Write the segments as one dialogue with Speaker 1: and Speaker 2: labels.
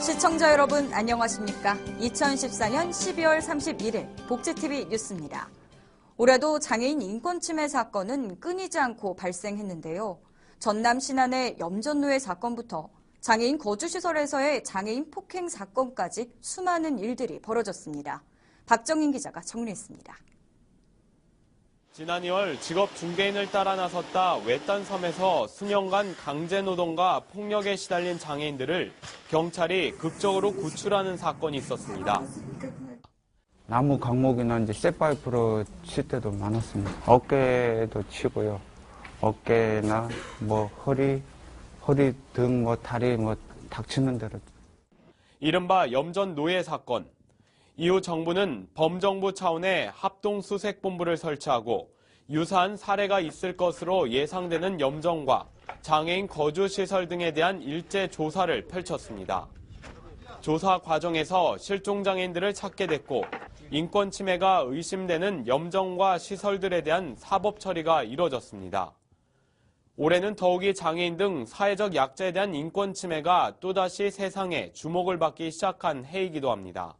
Speaker 1: 시청자 여러분 안녕하십니까? 2014년 12월 31일 복지TV 뉴스입니다. 올해도 장애인 인권 침해 사건은 끊이지 않고 발생했는데요. 전남 신안의 염전노예 사건부터 장애인 거주시설에서의 장애인 폭행 사건까지 수많은 일들이 벌어졌습니다. 박정인 기자가 정리했습니다.
Speaker 2: 지난 2월 직업 중개인을 따라 나섰다 외딴 섬에서 수년간 강제노동과 폭력에 시달린 장애인들을 경찰이 극적으로 구출하는 사건이 있었습니다.
Speaker 3: 나무 강목이나 이제 쇠파이프로 칠 때도 많았습니다. 어깨도 치고요. 어깨나 허리 등 다리 닥치는 대로.
Speaker 2: 이른바 염전 노예 사건. 이후 정부는 범정부 차원의 합동수색본부를 설치하고 유사한 사례가 있을 것으로 예상되는 염전과 장애인 거주시설 등에 대한 일제 조사를 펼쳤습니다. 조사 과정에서 실종장애인들을 찾게 됐고 인권 침해가 의심되는 염전과 시설들에 대한 사법 처리가 이뤄졌습니다. 올해는 더욱이 장애인 등 사회적 약자에 대한 인권 침해가 또다시 세상에 주목을 받기 시작한 해이기도 합니다.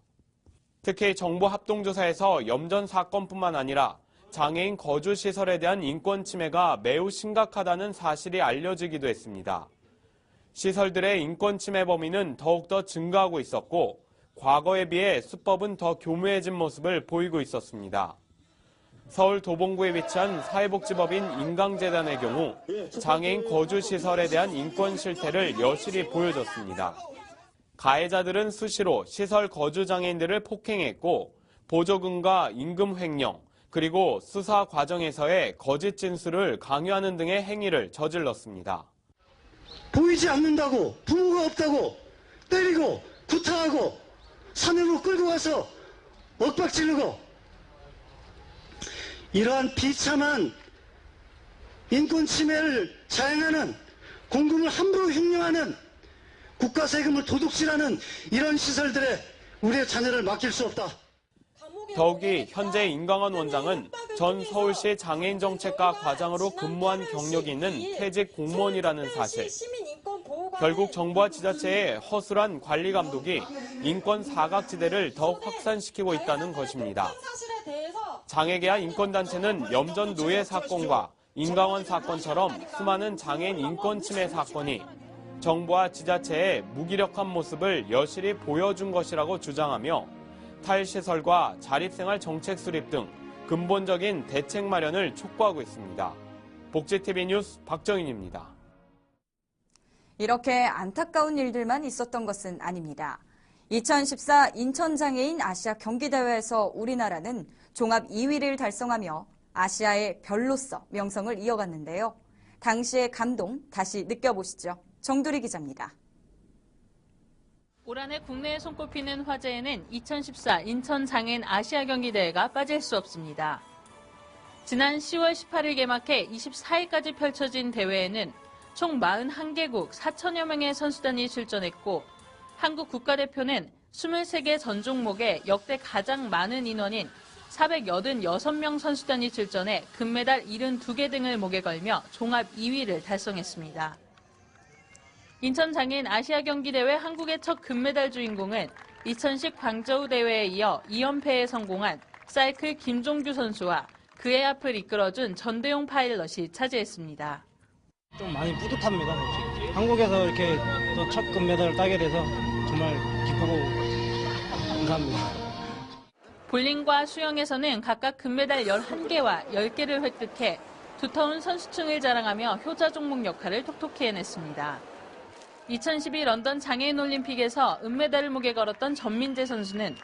Speaker 2: 특히 정부 합동조사에서 염전 사건뿐만 아니라 장애인 거주시설에 대한 인권 침해가 매우 심각하다는 사실이 알려지기도 했습니다. 시설들의 인권 침해 범위는 더욱더 증가하고 있었고 과거에 비해 수법은 더 교묘해진 모습을 보이고 있었습니다. 서울 도봉구에 위치한 사회복지법인 인강재단의 경우 장애인 거주시설에 대한 인권 실태를 여실히 보여줬습니다. 가해자들은 수시로 시설 거주장애인들을 폭행했고 보조금과 임금 횡령, 그리고 수사 과정에서의 거짓 진술을 강요하는 등의 행위를 저질렀습니다.
Speaker 4: 보이지 않는다고, 부모가 없다고 때리고 구타하고 산으로 끌고 가서 엇박지르고 이러한 비참한 인권 침해를 자행하는 공금을 함부로 횡령하는 국가 세금을 도둑질하는 이런 시설들에 우리의 자녀를 맡길 수 없다.
Speaker 2: 더욱이 현재 임강원 원장은 전 서울시 장애인정책과 과장으로 근무한 경력이 있는 퇴직 공무원이라는 사실. 결국 정부와 지자체의 허술한 관리 감독이 인권 사각지대를 더욱 확산시키고 있다는 것입니다. 장애계와 인권단체는 염전 노예 사건과 임강원 사건처럼 수많은 장애인 인권 침해 사건이 정부와 지자체의 무기력한 모습을 여실히 보여준 것이라고 주장하며 탈시설과 자립생활 정책 수립 등 근본적인 대책 마련을 촉구하고 있습니다. 복지TV 뉴스 박정인입니다.
Speaker 1: 이렇게 안타까운 일들만 있었던 것은 아닙니다. 2014 인천장애인 아시아 경기대회에서 우리나라는 종합 2위를 달성하며 아시아의 별로서 명성을 이어갔는데요. 당시의 감동 다시 느껴보시죠. 정두리 기자입니다.
Speaker 5: 올 한해 국내에 손꼽히는 화제에는 2014 인천장애인 아시아 경기대회가 빠질 수 없습니다. 지난 10월 18일 개막해 24일까지 펼쳐진 대회에는 총 41개국 4천여 명의 선수단이 출전했고 한국 국가대표는 23개 전 종목에 역대 가장 많은 인원인 486명 선수단이 출전해 금메달 72개 등을 목에 걸며 종합 2위를 달성했습니다. 인천장애인 아시아 경기대회 한국의 첫 금메달 주인공은 2010 광저우 대회에 이어 2연패에 성공한 사이클 김종규 선수와 그의 앞을 이끌어준 전대용 파일럿이 차지했습니다.
Speaker 6: 좀 많이 뿌듯합니다. 한국에서 이렇게 또 첫 금메달을 따게 돼서 정말 기쁘고 감사합니다.
Speaker 5: 볼링과 수영에서는 각각 금메달 11개와 10개를 획득해 두터운 선수층을 자랑하며 효자 종목 역할을 톡톡히 해냈습니다. 2012 런던 장애인 올림픽에서 은메달을 목에 걸었던 전민재 선수는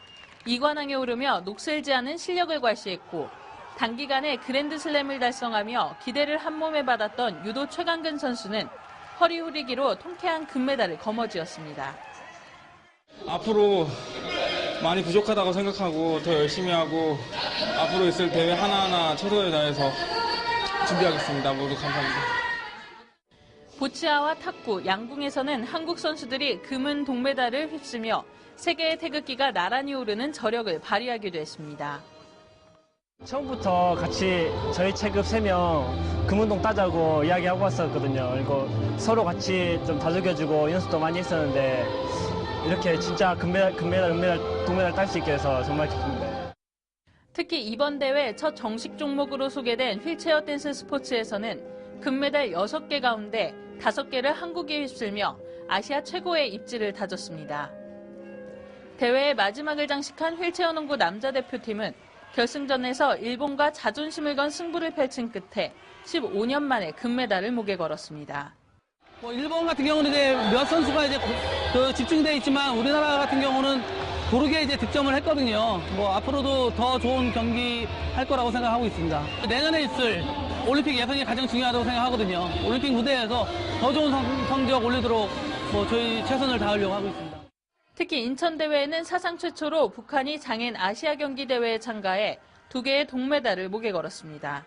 Speaker 5: 2관왕에 오르며 녹슬지 않은 실력을 과시했고 단기간에 그랜드슬램을 달성하며 기대를 한몸에 받았던 유도 최강근 선수는 허리 후리기로 통쾌한 금메달을 거머쥐었습니다.
Speaker 7: 앞으로 많이 부족하다고 생각하고 더 열심히 하고 앞으로 있을 대회 하나하나 최선을 다해서 준비하겠습니다. 모두 감사합니다.
Speaker 5: 보치아와 탁구, 양궁에서는 한국 선수들이 금은 동메달을 휩쓰며 세계의 태극기가 나란히 오르는 저력을 발휘하기도 했습니다.
Speaker 6: 처음부터 같이 저희 체급 3명 금운동 따자고 이야기하고 왔었거든요. 그리고 서로 같이 좀 다독여주고 연습도 많이 했었는데 이렇게 진짜 금메달, 은메달, 동메달 딸 수 있게 해서 정말 기쁩니다.
Speaker 5: 특히 이번 대회 첫 정식 종목으로 소개된 휠체어 댄스 스포츠에서는 금메달 6개 가운데 5개를 한국이 휩쓸며 아시아 최고의 입지를 다졌습니다. 대회의 마지막을 장식한 휠체어 농구 남자 대표팀은 결승전에서 일본과 자존심을 건 승부를 펼친 끝에 15년 만에 금메달을 목에 걸었습니다.
Speaker 8: 일본 같은 경우는 이제 몇 선수가 이제 집중돼 있지만 우리나라 같은 경우는 고르게 이제 득점을 했거든요. 앞으로도 더 좋은 경기 할 거라고 생각하고 있습니다. 내년에 있을 올림픽 예선이 가장 중요하다고 생각하거든요. 올림픽 무대에서 더 좋은 성적 올리도록 저희 최선을 다하려고 하고 있습니다.
Speaker 5: 특히 인천 대회에는 사상 최초로 북한이 장애인 아시아 경기 대회에 참가해 2개의 동메달을 목에 걸었습니다.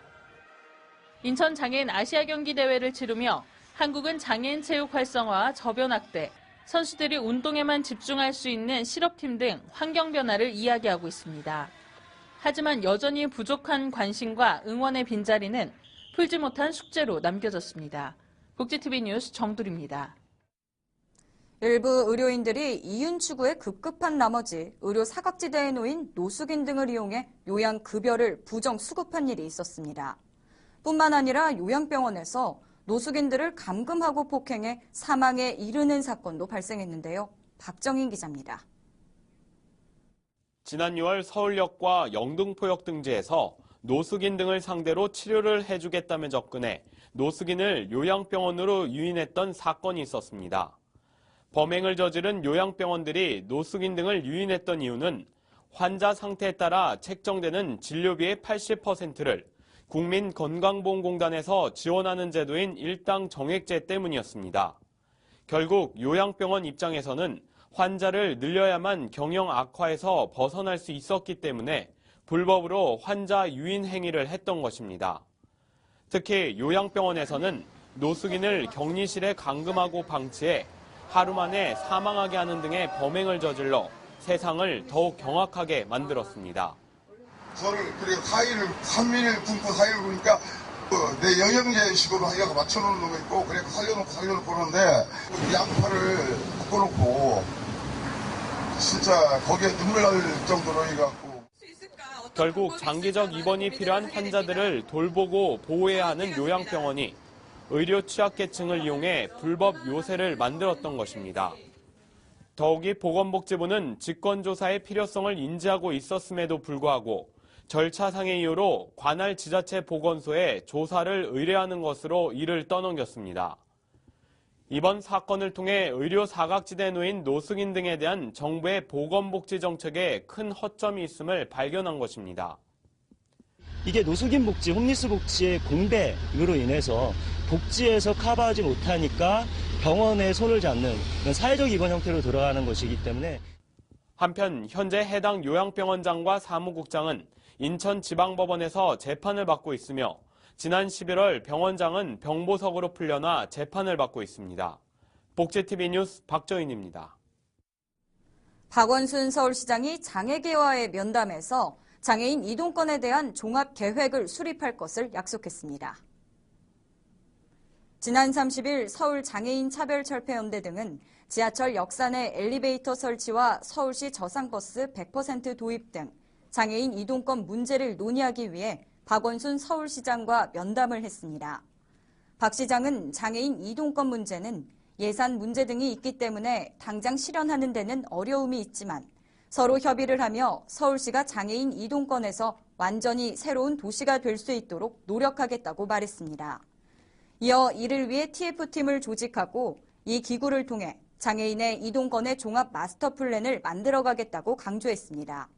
Speaker 5: 인천 장애인 아시아 경기 대회를 치르며 한국은 장애인 체육 활성화와 저변 확대, 선수들이 운동에만 집중할 수 있는 실업팀 등 환경 변화를 이야기하고 있습니다. 하지만 여전히 부족한 관심과 응원의 빈자리는 풀지 못한 숙제로 남겨졌습니다. 복지TV 뉴스 정두리입니다.
Speaker 1: 일부 의료인들이 이윤 추구에 급급한 나머지 의료 사각지대에 놓인 노숙인 등을 이용해 요양급여를 부정 수급한 일이 있었습니다. 뿐만 아니라 요양병원에서 노숙인들을 감금하고 폭행해 사망에 이르는 사건도 발생했는데요. 박정인 기자입니다.
Speaker 2: 지난 6월 서울역과 영등포역 등지에서 노숙인 등을 상대로 치료를 해주겠다며 접근해 노숙인을 요양병원으로 유인했던 사건이 있었습니다. 범행을 저지른 요양병원들이 노숙인 등을 유인했던 이유는 환자 상태에 따라 책정되는 진료비의 80%를 국민건강보험공단에서 지원하는 제도인 일당 정액제 때문이었습니다. 결국 요양병원 입장에서는 환자를 늘려야만 경영 악화에서 벗어날 수 있었기 때문에 불법으로 환자 유인 행위를 했던 것입니다. 특히 요양병원에서는 노숙인을 격리실에 감금하고 방치해 하루 만에 사망하게 하는 등의 범행을 저질러 세상을 더욱 경악하게 만들었습니다.
Speaker 9: 저를 그리고 3일 굶고 4일 보니까 내 영양제식으로 하려고 맞춰놓는 거 있고 그래 살려놓고 그러는데 양파를 볶아놓고 진짜 거기에 눈물 날 정도로 해갖고
Speaker 2: 결국 장기적 입원이 필요한 환자들을 돌보고 보호해야 하는 요양병원이 의료 취약계층을 이용해 불법 요새를 만들었던 것입니다. 더욱이 보건복지부는 직권조사의 필요성을 인지하고 있었음에도 불구하고 절차상의 이유로 관할 지자체 보건소에 조사를 의뢰하는 것으로 이를 떠넘겼습니다. 이번 사건을 통해 의료 사각지대에 놓인 노숙인 등에 대한 정부의 보건복지 정책에 큰 허점이 있음을 발견한 것입니다.
Speaker 10: 이게 노숙인 복지, 홈리스 복지의 공백으로 인해서 복지에서 커버하지 못하니까 병원에 손을 잡는 그런 사회적 입원 형태로 돌아가는 것이기 때문에
Speaker 2: 한편 현재 해당 요양병원장과 사무국장은 인천지방법원에서 재판을 받고 있으며 지난 11월 병원장은 병보석으로 풀려나 재판을 받고 있습니다. 복지TV 뉴스 박정인입니다.
Speaker 1: 박원순 서울시장이 장애계와의 면담에서 장애인 이동권에 대한 종합계획을 수립할 것을 약속했습니다. 지난 30일 서울장애인차별철폐연대 등은 지하철 역산의 엘리베이터 설치와 서울시 저상버스 100% 도입 등 장애인 이동권 문제를 논의하기 위해 박원순 서울시장과 면담을 했습니다. 박 시장은 장애인 이동권 문제는 예산 문제 등이 있기 때문에 당장 실현하는 데는 어려움이 있지만 서로 협의를 하며 서울시가 장애인 이동권에서 완전히 새로운 도시가 될 수 있도록 노력하겠다고 말했습니다. 이어 이를 위해 TF팀을 조직하고 이 기구를 통해 장애인의 이동권의 종합 마스터 플랜을 만들어가겠다고 강조했습니다.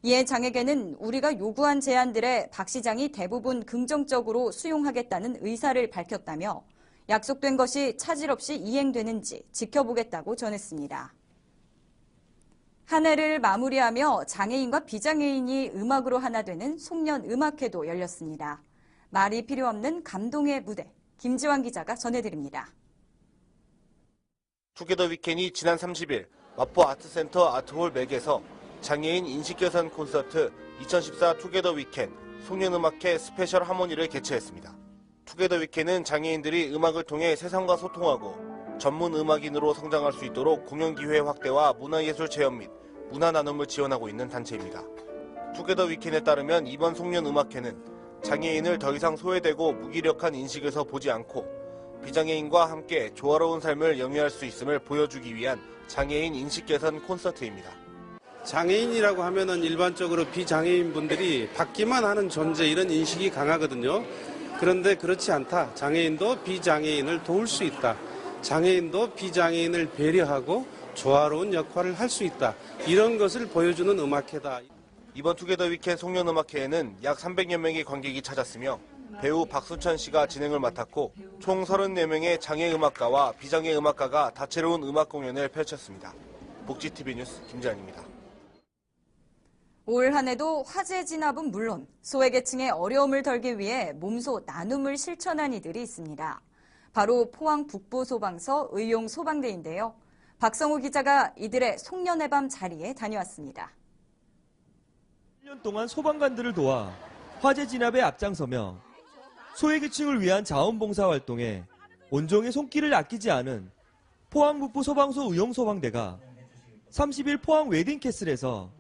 Speaker 1: 이에 장애계는 우리가 요구한 제안들에 박 시장이 대부분 긍정적으로 수용하겠다는 의사를 밝혔다며 약속된 것이 차질 없이 이행되는지 지켜보겠다고 전했습니다. 한 해를 마무리하며 장애인과 비장애인이 음악으로 하나 되는 송년음악회도 열렸습니다. 말이 필요 없는 감동의 무대, 김지환 기자가 전해드립니다.
Speaker 11: 투게더 위켄이 지난 30일 마포 아트센터 아트홀 맥에서 장애인 인식개선 콘서트 2014 투게더 위켄 송년음악회 스페셜 하모니를 개최했습니다. 투게더 위켄은 장애인들이 음악을 통해 세상과 소통하고 전문 음악인으로 성장할 수 있도록 공연 기회 확대와 문화예술 체험 및 문화 나눔을 지원하고 있는 단체입니다. 투게더 위켄에 따르면 이번 송년음악회는 장애인을 더 이상 소외되고 무기력한 인식에서 보지 않고 비장애인과 함께 조화로운 삶을 영위할 수 있음을 보여주기 위한 장애인 인식 개선 콘서트입니다.
Speaker 12: 장애인이라고 하면은 일반적으로 비장애인 분들이 받기만 하는 존재 이런 인식이 강하거든요. 그런데 그렇지 않다. 장애인도 비장애인을 도울 수 있다. 장애인도 비장애인을 배려하고 조화로운 역할을 할 수 있다. 이런 것을 보여주는 음악회다.
Speaker 11: 이번 투게더 위켄 송년음악회에는 약 300여 명의 관객이 찾았으며 배우 박수찬 씨가 진행을 맡았고 총 34명의 장애음악가와 비장애음악가가 다채로운 음악 공연을 펼쳤습니다. 복지TV 뉴스 김재환입니다.
Speaker 1: 올 한 해도 화재 진압은 물론 소외계층의 어려움을 덜기 위해 몸소 나눔을 실천한 이들이 있습니다. 바로 포항 북부소방서 의용소방대인데요. 박성우 기자가 이들의 송년회 밤 자리에 다녀왔습니다.
Speaker 13: 1년 동안 소방관들을 도와 화재 진압에 앞장서며 소외계층을 위한 자원봉사 활동에 온종의 손길을 아끼지 않은 포항 북부 소방서 의용소방대가 30일 포항 웨딩캐슬에서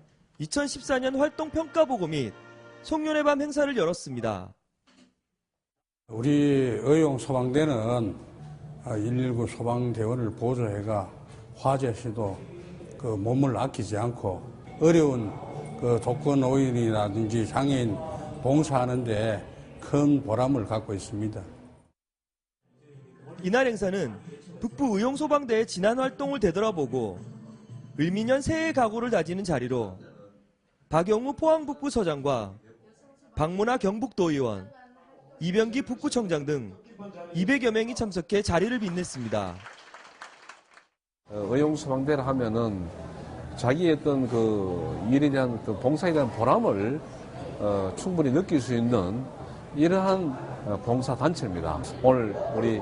Speaker 13: 2014년 활동평가보고 및 송년회 밤 행사를 열었습니다.
Speaker 14: 우리 의용소방대는 119 소방대원을 보조해가 화재 시도 그 몸을 아끼지 않고 어려운 그 독거노인이라든지 장애인 봉사하는데 큰 보람을 갖고 있습니다.
Speaker 13: 이날 행사는 북부 의용소방대의 지난 활동을 되돌아보고 을미년 새해 각오를 다지는 자리로 박영우 포항북부서장과 박문아 경북도의원, 이병기 북구청장 등 200여 명이 참석해 자리를 빛냈습니다.
Speaker 15: 의용소방대를 하면은 자기의 어떤 그 일에 대한 어떤 봉사에 대한 보람을 충분히 느낄 수 있는 이러한 봉사단체입니다. 오늘 우리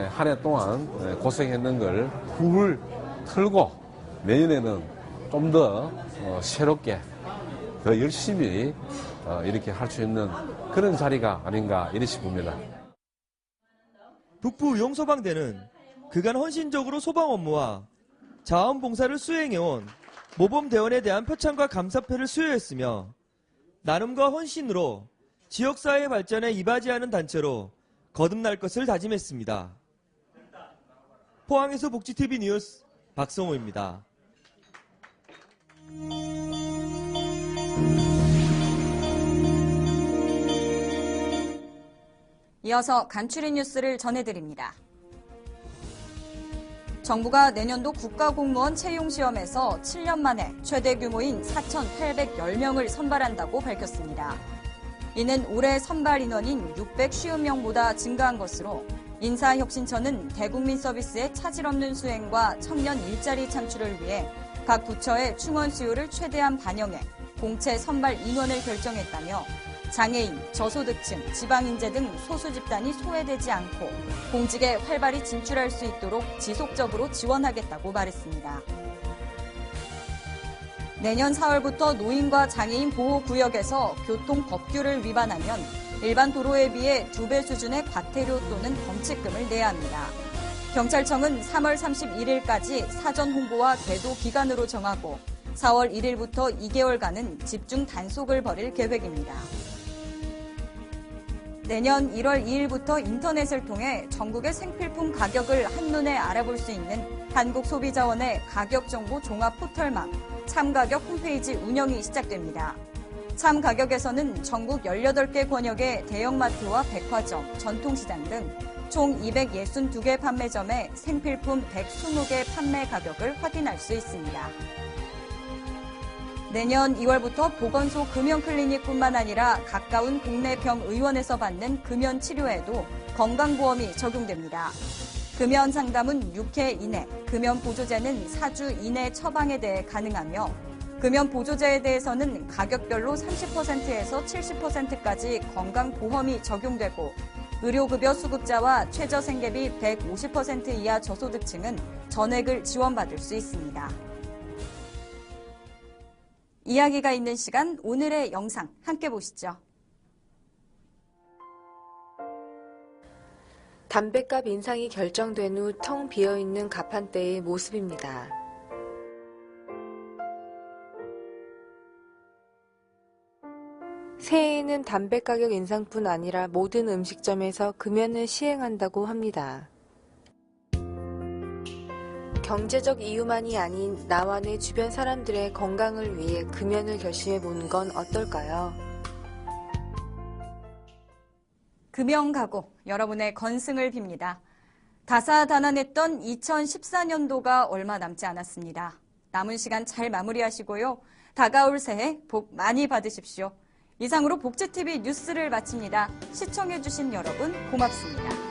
Speaker 15: 한 해 동안 고생했는 걸 훌훌 털고 내년에는 좀 더 새롭게 더 열심히 이렇게 할 수 있는 그런 자리가 아닌가 이렇게 싶습니다.
Speaker 13: 북부 의용소방대는 그간 헌신적으로 소방 업무와 자원봉사를 수행해온 모범대원에 대한 표창과 감사패를 수여했으며 나눔과 헌신으로 지역사회 발전에 이바지하는 단체로 거듭날 것을 다짐했습니다. 포항에서 복지TV 뉴스 박성호입니다.
Speaker 1: 이어서 간추린 뉴스를 전해드립니다. 정부가 내년도 국가공무원 채용시험에서 7년 만에 최대 규모인 4,810명을 선발한다고 밝혔습니다. 이는 올해 선발 인원인 650명보다 증가한 것으로 인사혁신처는 대국민 서비스의 차질 없는 수행과 청년 일자리 창출을 위해 각 부처의 충원 수요를 최대한 반영해 공채 선발 인원을 결정했다며 장애인, 저소득층, 지방인재 등 소수 집단이 소외되지 않고 공직에 활발히 진출할 수 있도록 지속적으로 지원하겠다고 말했습니다. 내년 4월부터 노인과 장애인 보호구역에서 교통법규를 위반하면 일반 도로에 비해 2배 수준의 과태료 또는 범칙금을 내야 합니다. 경찰청은 3월 31일까지 사전 홍보와 계도 기간으로 정하고 4월 1일부터 2개월간은 집중 단속을 벌일 계획입니다. 내년 1월 2일부터 인터넷을 통해 전국의 생필품 가격을 한눈에 알아볼 수 있는 한국소비자원의 가격정보 종합 포털망 참가격 홈페이지 운영이 시작됩니다. 참가격에서는 전국 18개 권역의 대형마트와 백화점, 전통시장 등 총 262개 판매점의 생필품 120개 판매 가격을 확인할 수 있습니다. 내년 2월부터 보건소 금연클리닉뿐만 아니라 가까운 국내 병의원에서 받는 금연치료에도 건강보험이 적용됩니다. 금연 상담은 6회 이내, 금연 보조제는 4주 이내 처방에 대해 가능하며 금연 보조제에 대해서는 가격별로 30%에서 70%까지 건강보험이 적용되고 의료급여 수급자와 최저생계비 150% 이하 저소득층은 전액을 지원받을 수 있습니다. 이야기가 있는 시간 오늘의 영상 함께 보시죠.
Speaker 16: 담뱃값 인상이 결정된 후 텅 비어있는 가판대의 모습입니다. 새해에는 담배 가격 인상뿐 아니라 모든 음식점에서 금연을 시행한다고 합니다. 경제적 이유만이 아닌 나와 내 주변 사람들의 건강을 위해 금연을 결심해 보는 건 어떨까요?
Speaker 1: 금연 각오, 여러분의 건승을 빕니다. 다사다난했던 2014년도가 얼마 남지 않았습니다. 남은 시간 잘 마무리하시고요. 다가올 새해 복 많이 받으십시오. 이상으로 복지TV 뉴스를 마칩니다. 시청해주신 여러분 고맙습니다.